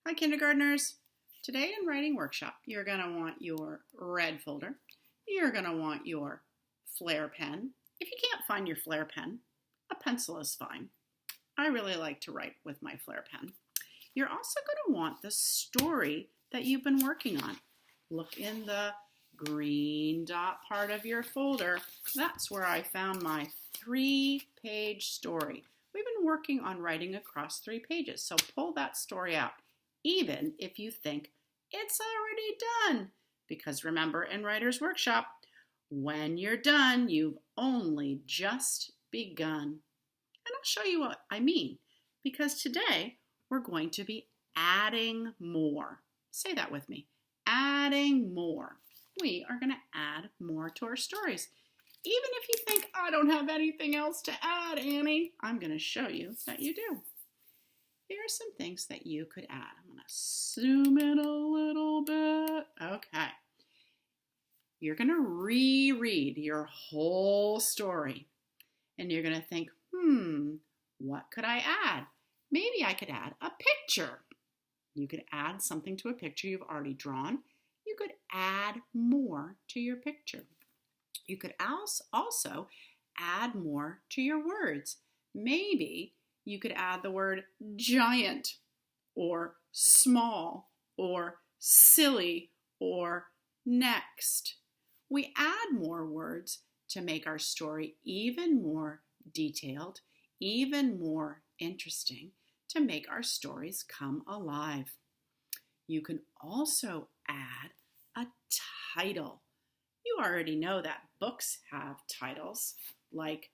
Hi, kindergartners. Today in Writing Workshop, you're going to want your red folder. You're going to want your Flair pen. If you can't find your Flair pen, a pencil is fine. I really like to write with my Flair pen. You're also going to want the story that you've been working on. Look in the green dot part of your folder. That's where I found my 3-page story. We've been working on writing across 3 pages, so pull that story out, even if you think it's already done. Because remember, in Writer's Workshop, when you're done, you've only just begun. And I'll show you what I mean, because today we're going to be adding more. Say that with me. Adding more. We are going to add more to our stories. Even if you think, I don't have anything else to add, Annie, I'm going to show you that you do. Here are some things that you could add. I'm going to zoom in a little bit. Okay. You're going to reread your whole story. And you're going to think, what could I add? Maybe I could add a picture. You could add something to a picture you've already drawn. You could add more to your picture. You could also add more to your words. Maybe you could add the word giant or small or silly or next. We add more words to make our story even more detailed, even more interesting, to make our stories come alive. You can also add a title. You already know that books have titles, like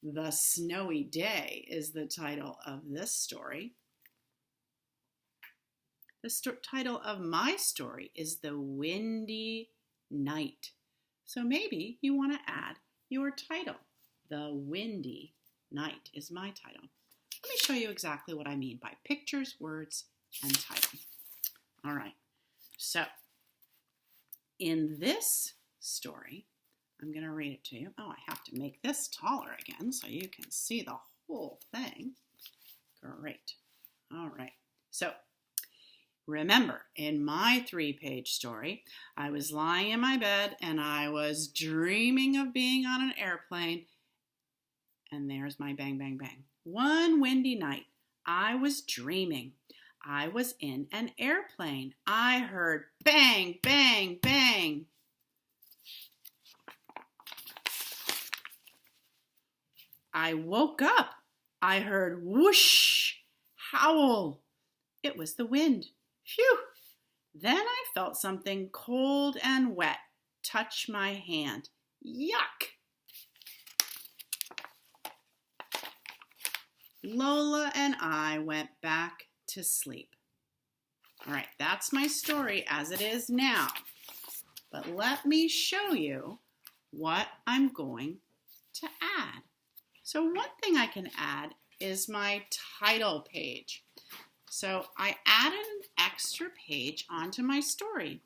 The Snowy Day is the title of this story. The title of my story is The Windy Night. So maybe you want to add your title. The Windy Night is my title. Let me show you exactly what I mean by pictures, words, and title. All right, so in this story, I'm going to read it to you. Oh, I have to make this taller again so you can see the whole thing. Great. All right, so remember, in my 3-page story, I was lying in my bed and I was dreaming of being on an airplane. And there's my bang, bang, bang. One windy night, I was dreaming. I was in an airplane. I heard bang, bang, bang. I woke up. I heard whoosh, howl. It was the wind. Phew. Then I felt something cold and wet touch my hand. Yuck. Lola and I went back to sleep. All right, that's my story as it is now. But let me show you what I'm going to add. So one thing I can add is my title page. So I added an extra page onto my story.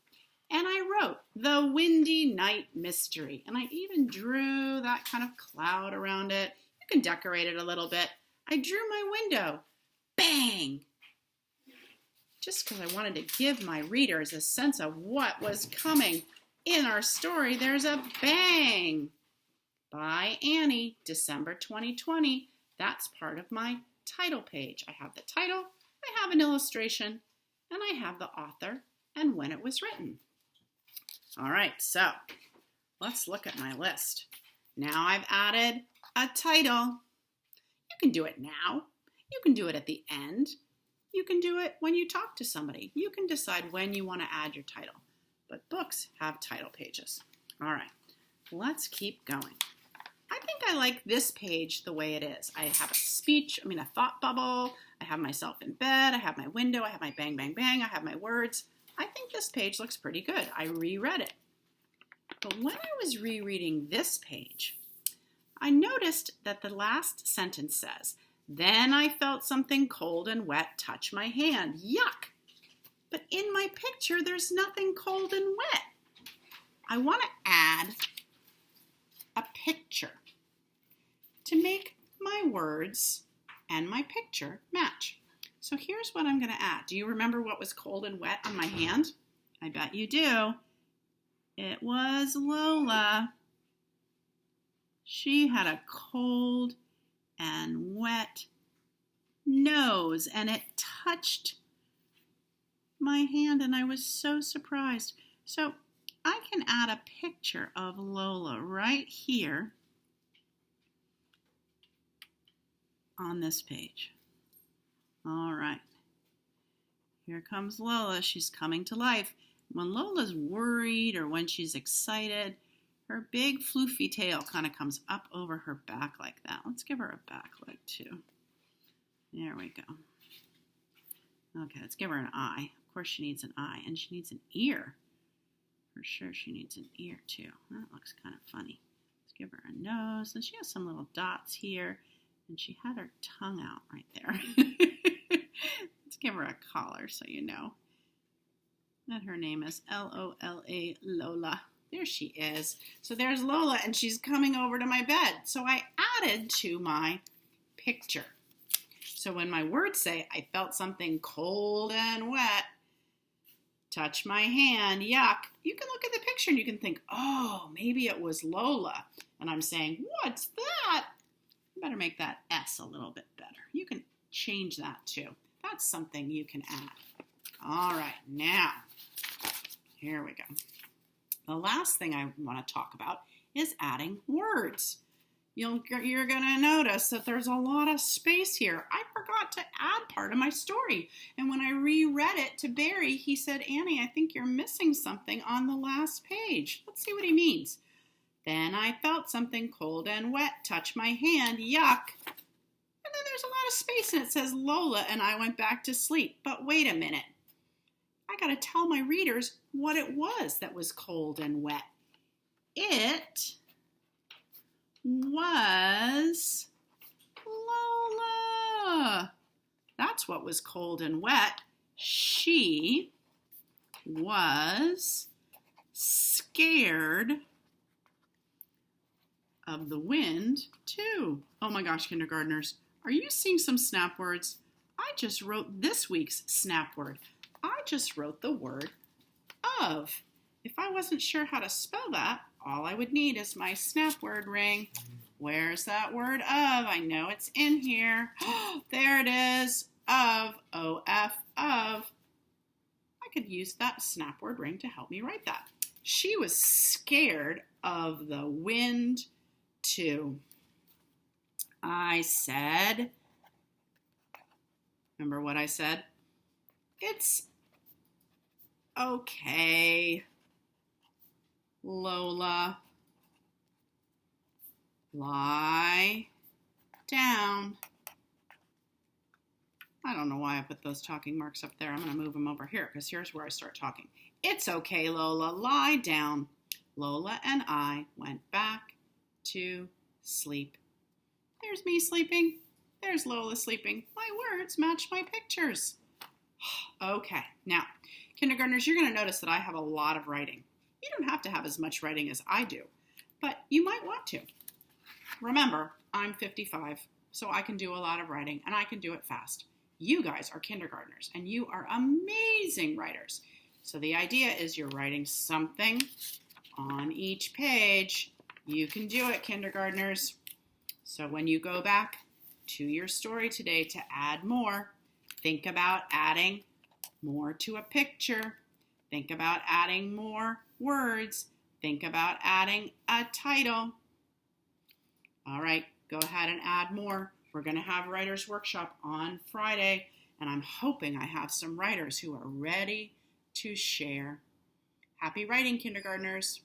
And I wrote The Windy Night Mystery. And I even drew that kind of cloud around it. You can decorate it a little bit. I drew my window. Bang! Just because I wanted to give my readers a sense of what was coming in our story, there's a bang! By Annie, December 2020. That's part of my title page. I have the title, I have an illustration, and I have the author and when it was written. All right, so let's look at my list. Now I've added a title. You can do it now. You can do it at the end. You can do it when you talk to somebody. You can decide when you want to add your title. But books have title pages. All right, let's keep going. I think I like this page the way it is. I have a thought bubble. I have myself in bed. I have my window. I have my bang, bang, bang. I have my words. I think this page looks pretty good. I reread it. But when I was rereading this page, I noticed that the last sentence says, then I felt something cold and wet touch my hand. Yuck! But in my picture, there's nothing cold and wet. I want to add a picture to make my words and my picture match. So here's what I'm going to add. Do you remember what was cold and wet on my hand? I bet you do. It was Lola. She had a cold and wet nose, and it touched my hand, and I was so surprised. So I can add a picture of Lola right here on this page. All right, here comes Lola. She's coming to life. When Lola's worried or when she's excited, her big floofy tail kind of comes up over her back like that. Let's give her a back leg too. There we go. Okay, let's give her an eye. Of course she needs an eye, and she needs an ear. For sure she needs an ear too. That looks kind of funny. Let's give her a nose, and she has some little dots here, and she had her tongue out right there. Let's give her a collar so you know that her name is L-O-L-A, Lola. There she is. So there's Lola, and she's coming over to my bed. So I added to my picture. So when my words say, I felt something cold and wet, touch my hand, yuck, you can look at the picture and you can think, oh, maybe it was Lola. And I'm saying, what's that? I better make that S a little bit better. You can change that too. That's something you can add. All right, now, here we go. The last thing I want to talk about is adding words. You're going to notice that there's a lot of space here. I forgot to add part of my story. And when I reread it to Barry, he said, Annie, I think you're missing something on the last page. Let's see what he means. Then I felt something cold and wet touch my hand. Yuck. And then there's a lot of space and it says Lola and I went back to sleep. But wait a minute. I got to tell my readers what it was that was cold and wet. It was Lola. That's what was cold and wet. She was scared of the wind too. Oh my gosh, kindergartners, are you seeing some snap words? I just wrote this week's snap word. I just wrote the word of. If I wasn't sure how to spell that, all I would need is my snap word ring. Where's that word of? I know it's in here. There it is. Of. O-F. Of. I could use that snap word ring to help me write that. She was scared of the wind too. I said, remember what I said? It's okay, Lola. Lie down. I don't know why I put those talking marks up there. I'm going to move them over here because here's where I start talking. It's okay, Lola. Lie down. Lola and I went back to sleep. There's me sleeping. There's Lola sleeping. My words match my pictures. Okay, now, kindergartners, you're going to notice that I have a lot of writing. You don't have to have as much writing as I do, but you might want to. Remember, I'm 55, so I can do a lot of writing, and I can do it fast. You guys are kindergartners, and you are amazing writers. So the idea is you're writing something on each page. You can do it, kindergartners. So when you go back to your story today to add more, think about adding more to a picture. Think about adding more words. Think about adding a title. All right, go ahead and add more. We're going to have Writers Workshop on Friday, and I'm hoping I have some writers who are ready to share. Happy writing, kindergartners.